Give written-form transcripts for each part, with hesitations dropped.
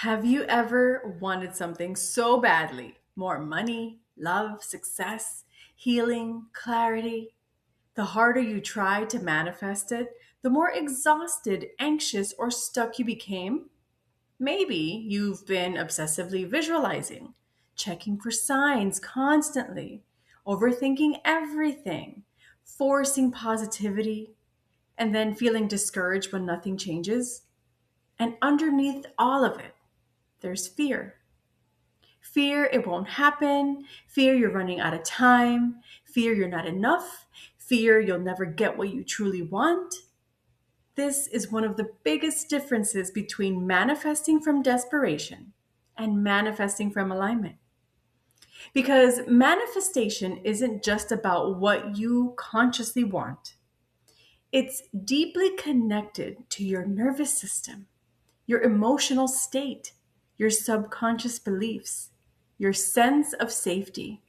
Have you ever wanted something so badly? More money, love, success, healing, clarity. The harder you tried to manifest it, the more exhausted, anxious, or stuck you became. Maybe you've been obsessively visualizing, checking for signs constantly, overthinking everything, forcing positivity, and then feeling discouraged when nothing changes. And underneath all of it, there's fear. Fear it won't happen, fear you're running out of time, fear you're not enough, fear you'll never get what you truly want. This is one of the biggest differences between manifesting from desperation and manifesting from alignment. Because manifestation isn't just about what you consciously want, it's deeply connected to your nervous system, your emotional state, your subconscious beliefs, your sense of safety,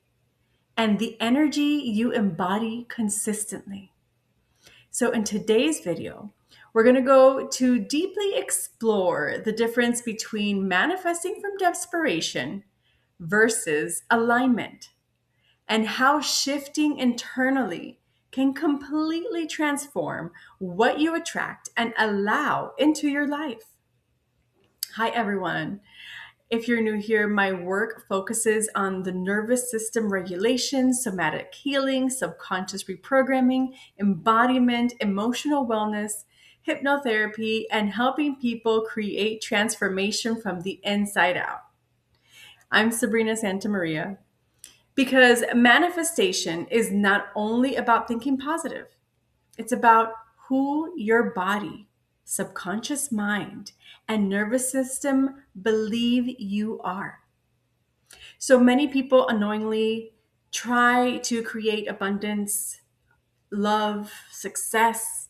and the energy you embody consistently. So, in today's video, we're going to go to deeply explore the difference between manifesting from desperation versus alignment and how shifting internally can completely transform what you attract and allow into your life. Hi, everyone. If you're new here, my work focuses on the nervous system regulation, somatic healing, subconscious reprogramming, embodiment, emotional wellness, hypnotherapy, and helping people create transformation from the inside out. I'm Sabrina Santamaria because manifestation is not only about thinking positive, it's about who your body, subconscious mind, and nervous system believe you are. So many people unknowingly try to create abundance, love, success,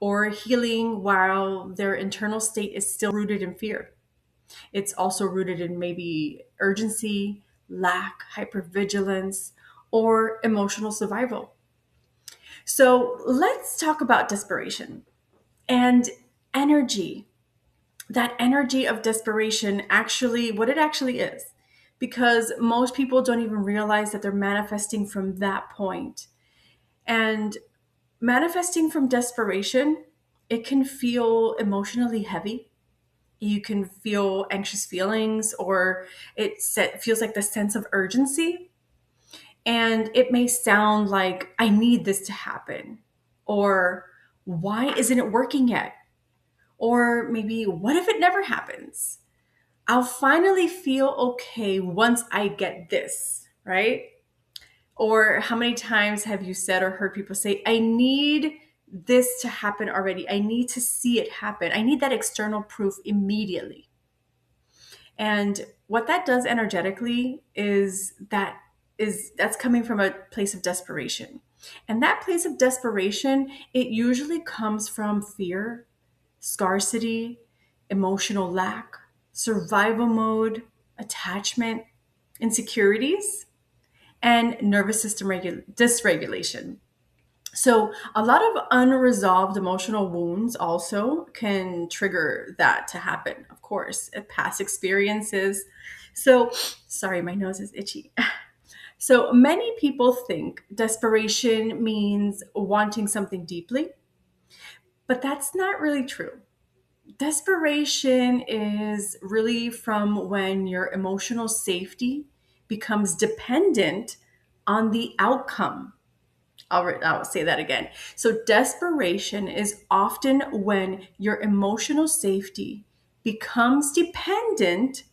or healing while their internal state is still rooted in fear. It's also rooted in maybe urgency, lack, hypervigilance, or emotional survival. So let's talk about desperation and energy. That energy of desperation actually, what it actually is, because most people don't even realize that they're manifesting from that point. And manifesting from desperation, it can feel emotionally heavy. You can feel anxious feelings, or feels like the sense of urgency. And it may sound like, I need this to happen, or why isn't it working yet? Or maybe, what if it never happens? I'll finally feel okay once I get this, right? Or how many times have you said or heard people say, I need this to happen already. I need to see it happen. I need that external proof immediately. And what that does energetically that's coming from a place of desperation. And that place of desperation, it usually comes from fear, scarcity, emotional lack, survival mode, attachment, insecurities, and nervous system dysregulation. So, a lot of unresolved emotional wounds also can trigger that to happen, of course, past experiences. So, sorry, my nose is itchy. So, many people think desperation means wanting something deeply, but that's not really true. Desperation is really from when your emotional safety becomes dependent on the outcome. I'll say that again. So, desperation is often when your emotional safety becomes dependent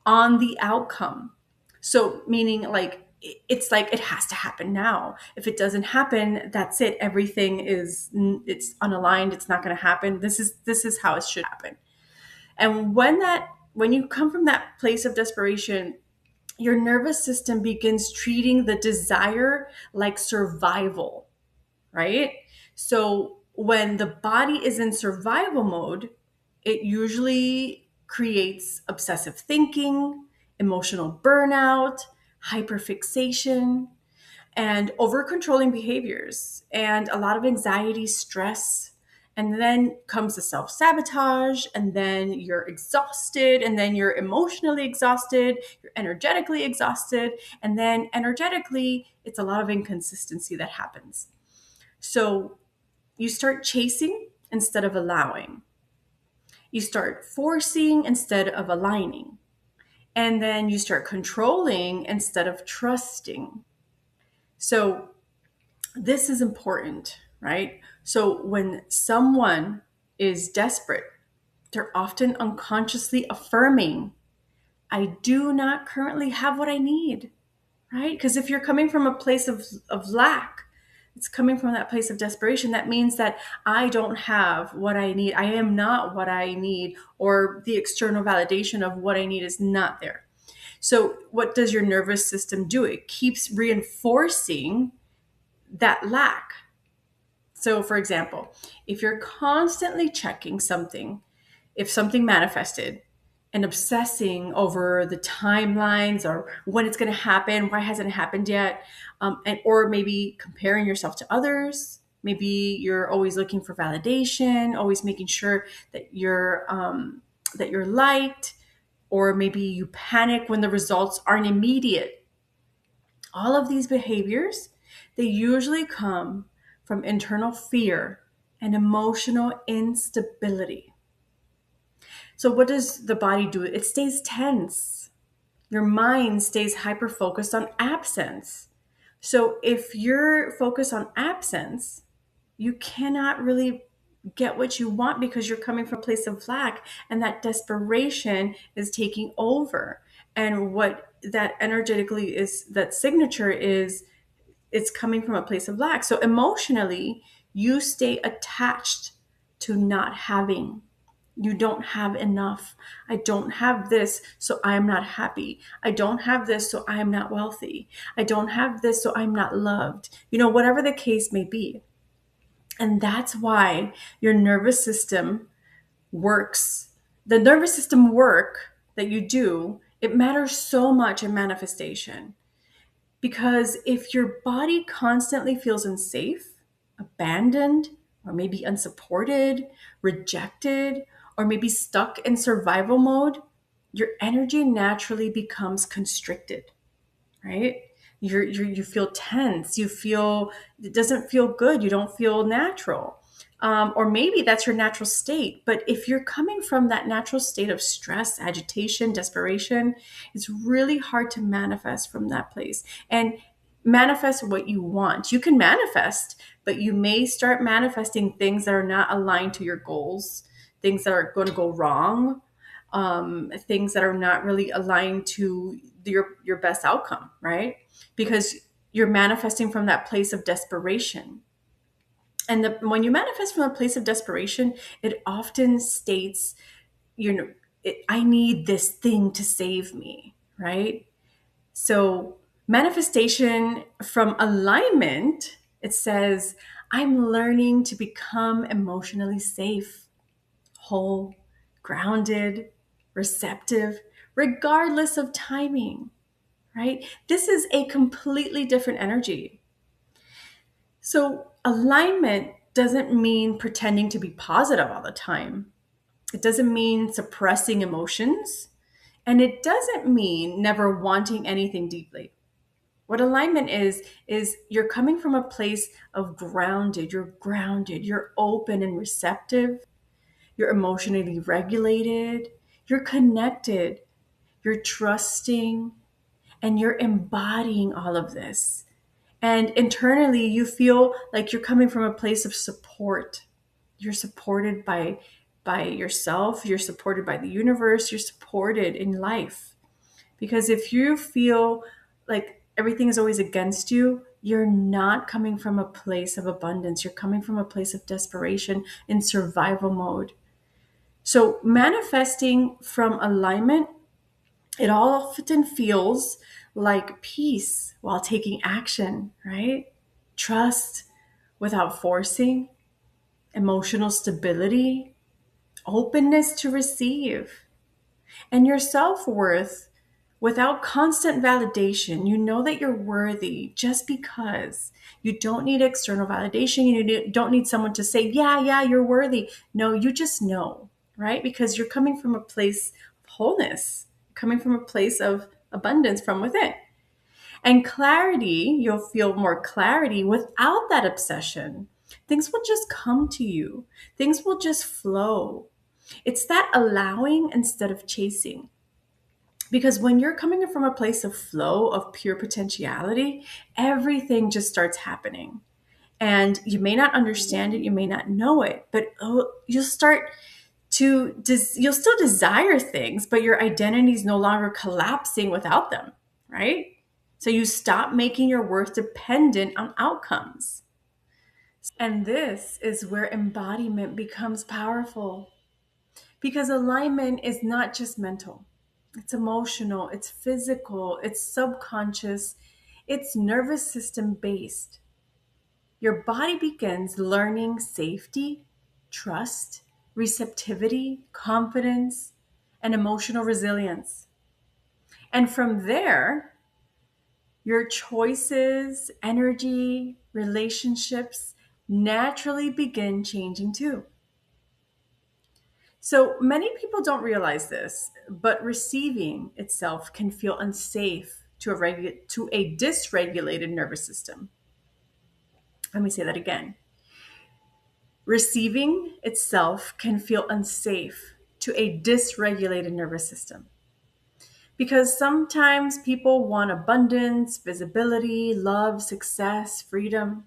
on the outcome. So, meaning like it's like it has to happen now. If it doesn't happen, that's it. Everything it's unaligned. It's not going to happen. This is how it should happen. And when you come from that place of desperation, your nervous system begins treating the desire like survival, right? So when the body is in survival mode, it usually creates obsessive thinking, emotional burnout, hyperfixation, and over controlling behaviors, and a lot of anxiety, stress, And then comes the self sabotage, and then you're exhausted, and then you're emotionally exhausted, you're energetically exhausted, and then energetically, it's a lot of inconsistency that happens. So you start chasing instead of allowing, you start forcing instead of aligning, and then you start controlling instead of trusting. So this is important, right? So when someone is desperate, they're often unconsciously affirming, I do not currently have what I need, right? Because if you're coming from a place of lack, it's coming from that place of desperation. That means that I don't have what I need. I am not what I need, or the external validation of what I need is not there. So, what does your nervous system do? It keeps reinforcing that lack. So, for example, if you're constantly checking something, if something manifested, and obsessing over the timelines or when it's going to happen, why hasn't it happened yet, and or maybe comparing yourself to others. Maybe you're always looking for validation, always making sure that you're liked, or maybe you panic when the results aren't immediate. All of these behaviors, they usually come from internal fear and emotional instability. So, what does the body do? It stays tense. Your mind stays hyper focused on absence. So, if you're focused on absence, you cannot really get what you want because you're coming from a place of lack, and that desperation is taking over. And what that energetically is, that signature is, it's coming from a place of lack. So emotionally, you stay attached to not having. You don't have enough. I don't have this, so I'm not happy. I don't have this, so I'm not wealthy. I don't have this, so I'm not loved. Whatever the case may be. And that's why your nervous system works. The nervous system work that you do, it matters so much in manifestation. Because if your body constantly feels unsafe, abandoned, or maybe unsupported, rejected, or maybe stuck in survival mode, your energy naturally becomes constricted, right? You feel tense. You feel, it doesn't feel good. You don't feel natural. Or maybe that's your natural state. But if you're coming from that natural state of stress, agitation, desperation, it's really hard to manifest from that place and manifest what you want. You can manifest, but you may start manifesting things that are not aligned to your goals, things that are going to go wrong, things that are not really aligned to your best outcome, right? Because you're manifesting from that place of desperation. And when you manifest from a place of desperation, it often states, I need this thing to save me, right? So manifestation from alignment, it says, I'm learning to become emotionally safe, whole, grounded, receptive, regardless of timing, right? This is a completely different energy. So, alignment doesn't mean pretending to be positive all the time. It doesn't mean suppressing emotions. And it doesn't mean never wanting anything deeply. What alignment is you're coming from a place of grounded, you're open and receptive, you're emotionally regulated, you're connected, you're trusting, and you're embodying all of this. And internally, you feel like you're coming from a place of support. You're supported by yourself, you're supported by the universe, you're supported in life. Because if you feel like everything is always against you, you're not coming from a place of abundance. You're coming from a place of desperation in survival mode. So, manifesting from alignment, it often feels like peace while taking action, right? Trust without forcing, emotional stability, openness to receive, and your self worth. Without constant validation, you know that you're worthy just because. You don't need external validation. Don't need someone to say, yeah, yeah, you're worthy. No, you just know, right? Because you're coming from a place of wholeness, coming from a place of abundance from within. And clarity, you'll feel more clarity without that obsession. Things will just come to you, things will just flow. It's that allowing instead of chasing. Because when you're coming from a place of flow, of pure potentiality, everything just starts happening. And you may not understand it, you may not know it, but you'll start you'll still desire things, but your identity is no longer collapsing without them, right? So you stop making your worth dependent on outcomes. And this is where embodiment becomes powerful because alignment is not just mental, it's emotional, it's physical, it's subconscious, it's nervous system based. Your body begins learning safety, trust, receptivity, confidence, and emotional resilience. And from there, your choices, energy, relationships naturally begin changing too. So many people don't realize this, but receiving itself can feel unsafe to to a dysregulated nervous system. Let me say that again. Receiving itself can feel unsafe to a dysregulated nervous system because sometimes people want abundance, visibility, love, success, freedom,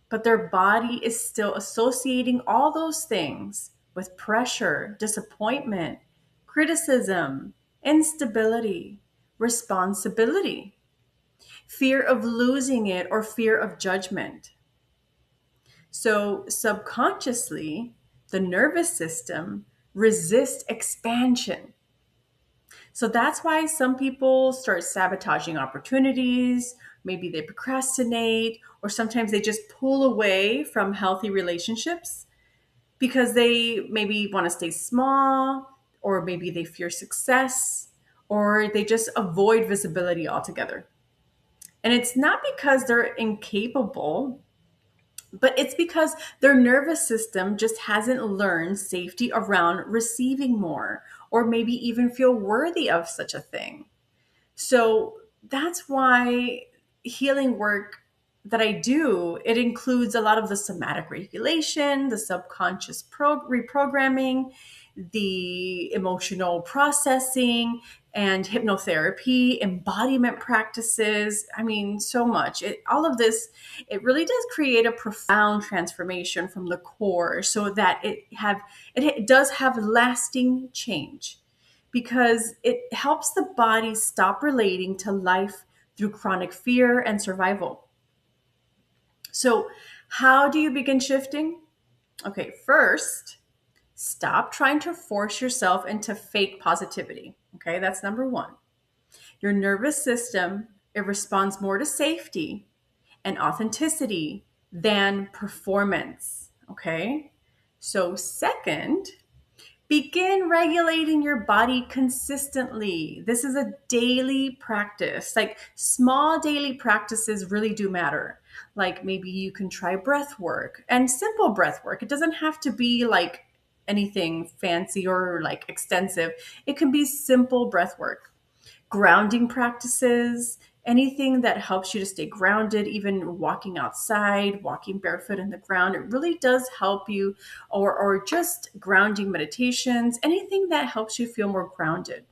but their body is still associating all those things with pressure, disappointment, criticism, instability, responsibility, fear of losing it, or fear of judgment. So, subconsciously, the nervous system resists expansion. So, that's why some people start sabotaging opportunities. Maybe they procrastinate, or sometimes they just pull away from healthy relationships because they maybe want to stay small, or maybe they fear success, or they just avoid visibility altogether. And it's not because they're incapable, but it's because their nervous system just hasn't learned safety around receiving more, or maybe even feel worthy of such a thing. So that's why healing work that I do, it includes a lot of the somatic regulation, the subconscious reprogramming, the emotional processing, and hypnotherapy, embodiment practices. I mean, so much. All of this, it really does create a profound transformation from the core, so that it does have lasting change because it helps the body stop relating to life through chronic fear and survival. So, how do you begin shifting? Okay, first, stop trying to force yourself into fake positivity. Okay, that's number one. Your nervous system, it responds more to safety and authenticity than performance. Okay, so second, begin regulating your body consistently. This is a daily practice. Like small daily practices really do matter. Like maybe you can try breath work and simple breath work. It doesn't have to be like anything fancy or like extensive. It can be simple breath work, grounding practices, anything that helps you to stay grounded, even walking outside, walking barefoot in the ground. It really does help you, or just grounding meditations, anything that helps you feel more grounded.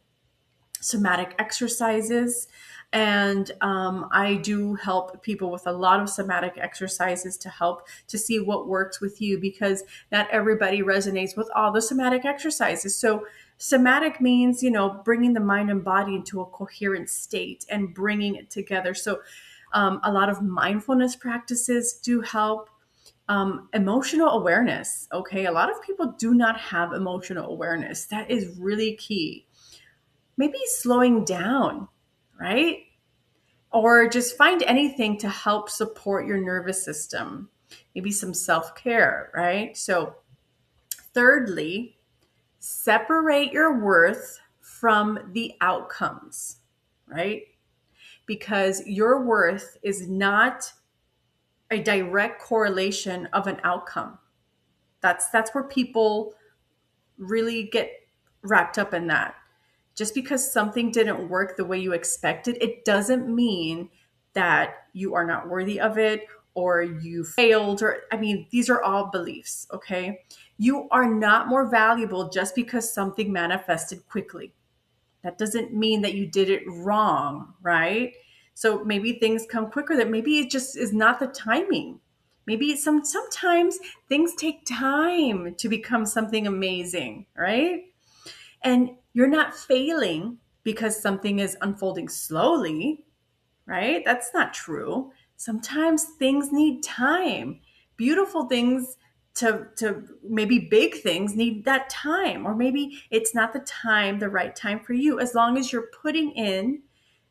Somatic exercises. And I do help people with a lot of somatic exercises to help to see what works with you because not everybody resonates with all the somatic exercises. So, somatic means, bringing the mind and body into a coherent state and bringing it together. So, a lot of mindfulness practices do help. Emotional awareness. Okay. A lot of people do not have emotional awareness. That is really key. Maybe slowing down, right? Or just find anything to help support your nervous system. Maybe some self care, right? So, thirdly, separate your worth from the outcomes. right? Because your worth is not a direct correlation of an outcome. That's where people really get wrapped up in that. Just because something didn't work the way you expected, it doesn't mean that you are not worthy of it or you failed, or I mean, these are all beliefs, okay? You are not more valuable just because something manifested quickly. That doesn't mean that you did it wrong, right? So maybe things come quicker, that maybe it just is not the timing. Maybe sometimes things take time to become something amazing, right? And you're not failing because something is unfolding slowly, right? That's not true. Sometimes things need time. Beautiful things to maybe big things need that time, or maybe it's not the time, the right time for you. As long as you're putting in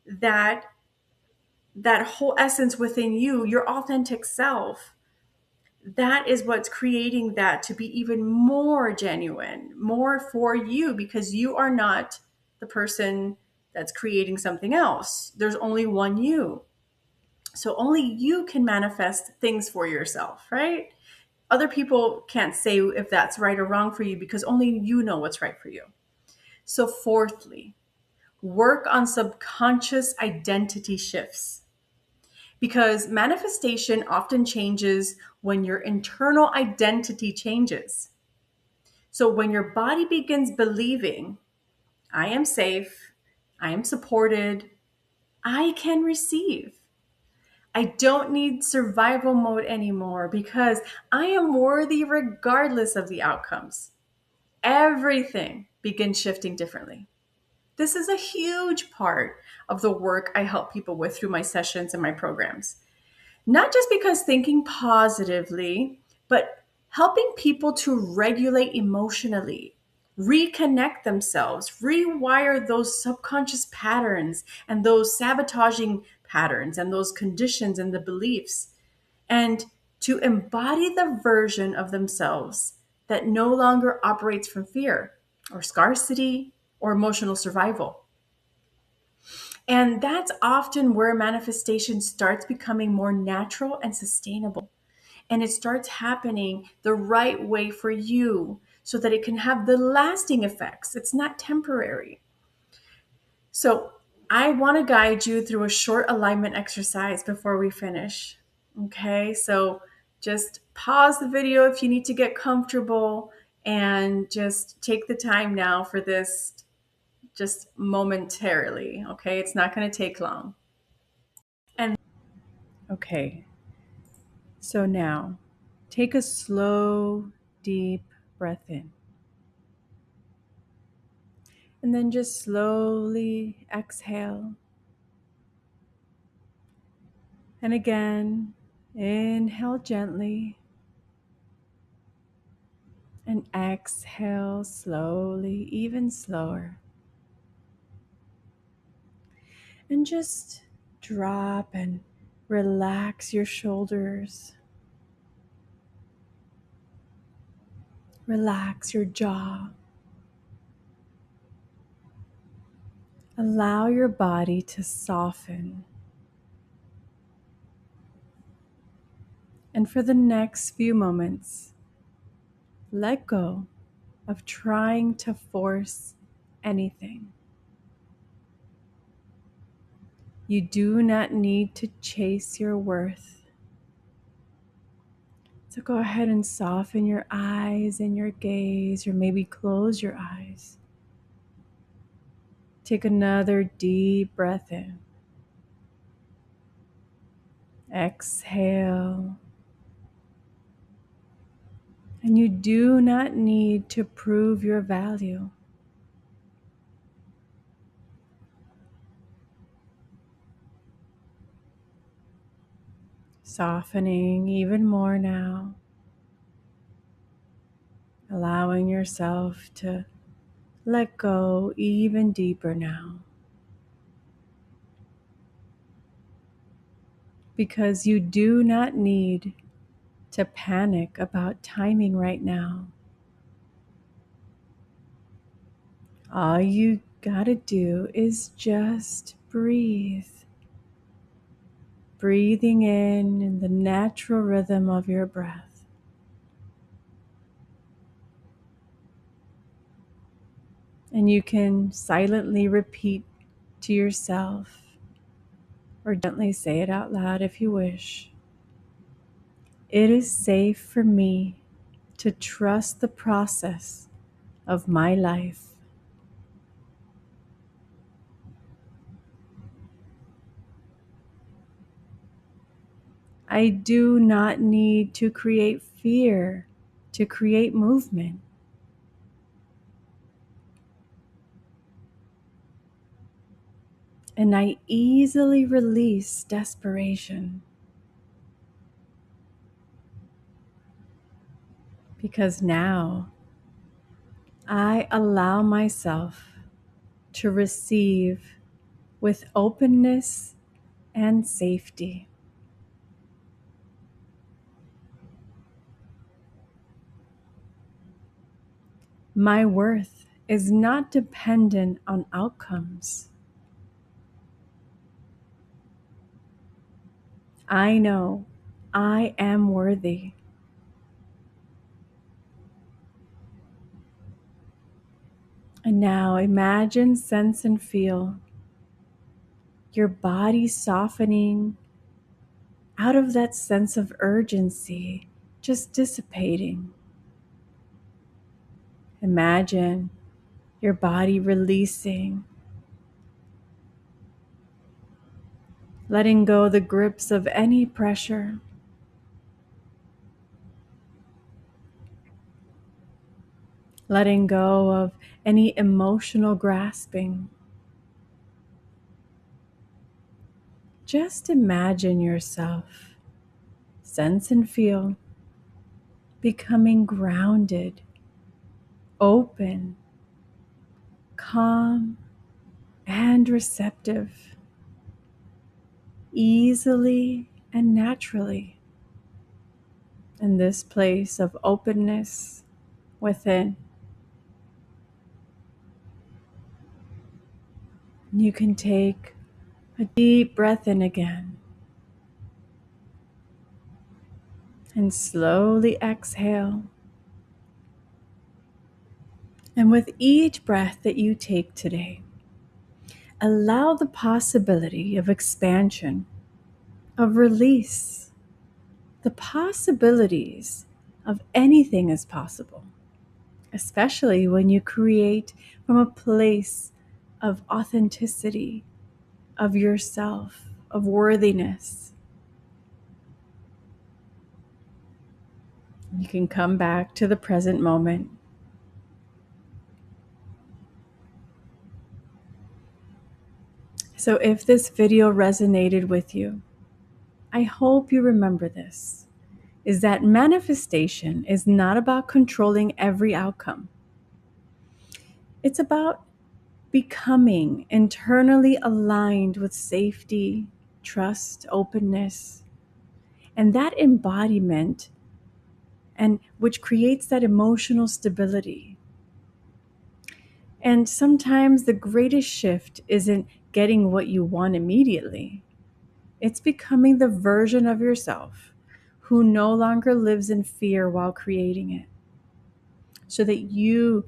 that that whole essence within you, your authentic self, that is what's creating that to be even more genuine, more for you, because you are not the person that's creating something else. There's only one you. So only you can manifest things for yourself, right? Other people can't say if that's right or wrong for you because only you know what's right for you. So, fourthly, work on subconscious identity shifts, because manifestation often changes when your internal identity changes. So, when your body begins believing, I am safe, I am supported, I can receive, I don't need survival mode anymore because I am worthy regardless of the outcomes. Everything begins shifting differently. This is a huge part of the work I help people with through my sessions and my programs. Not just because thinking positively, but helping people to regulate emotionally, reconnect themselves, rewire those subconscious patterns and those sabotaging patterns and those conditions and the beliefs, and to embody the version of themselves that no longer operates from fear or scarcity or emotional survival. And that's often where manifestation starts becoming more natural and sustainable. And it starts happening the right way for you so that it can have the lasting effects. It's not temporary. So, I want to guide you through a short alignment exercise before we finish. Okay, so just pause the video if you need to get comfortable and just take the time now for this, just momentarily. Okay, it's not going to take long. And okay, so now take a slow, deep breath in, and then just slowly exhale. And again, inhale gently and exhale slowly, even slower. And just drop and relax your shoulders, relax your jaw. Allow your body to soften. And for the next few moments, let go of trying to force anything. You do not need to chase your worth. So go ahead and soften your eyes and your gaze, or maybe close your eyes. Take another deep breath in. Exhale. And you do not need to prove your value. Softening even more now. Allowing yourself to let go even deeper now. Because you do not need to panic about timing right now. All you gotta do is just breathe. Breathing in the natural rhythm of your breath. And you can silently repeat to yourself or gently say it out loud if you wish. It is safe for me to trust the process of my life. I do not need to create fear to create movement. And I easily release desperation because now I allow myself to receive with openness and safety. My worth is not dependent on outcomes. I know I am worthy. And now imagine, sense, and feel your body softening out of that sense of urgency, just dissipating. Imagine your body releasing, letting go the grips of any pressure, letting go of any emotional grasping. Just imagine yourself, sense and feel, becoming grounded, open, calm, and receptive, easily and naturally in this place of openness within. You can take a deep breath in again and slowly exhale. And with each breath that you take today, allow the possibility of expansion, of release. The possibilities of anything is possible, especially when you create from a place of authenticity, of yourself, of worthiness. You can come back to the present moment. So if this video resonated with you, I hope you remember this, is that manifestation is not about controlling every outcome. It's about becoming internally aligned with safety, trust, openness, and that embodiment, and which creates that emotional stability. And sometimes the greatest shift isn't getting what you want immediately. It's becoming the version of yourself who no longer lives in fear while creating it, so that you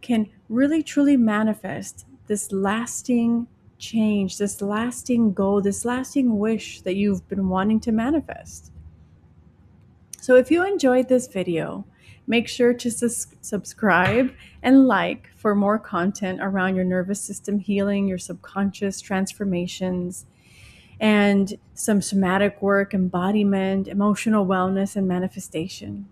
can really truly manifest this lasting change, this lasting goal, this lasting wish that you've been wanting to manifest. So if you enjoyed this video, make sure to subscribe and like for more content around your nervous system healing, your subconscious transformations, and some somatic work, embodiment, emotional wellness, and manifestation.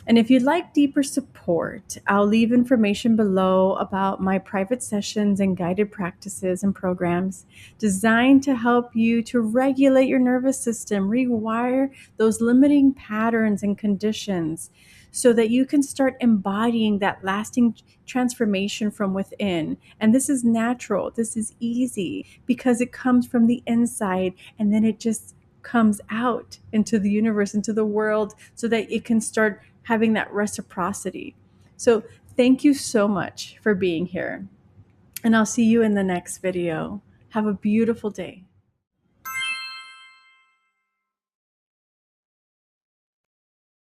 And if you'd like deeper support, I'll leave information below about my private sessions and guided practices and programs designed to help you to regulate your nervous system, rewire those limiting patterns and conditions so that you can start embodying that lasting transformation from within. And this is natural. This is easy because it comes from the inside and then it just comes out into the universe, into the world, so that it can start having that reciprocity. So thank you so much for being here. And I'll see you in the next video. Have a beautiful day.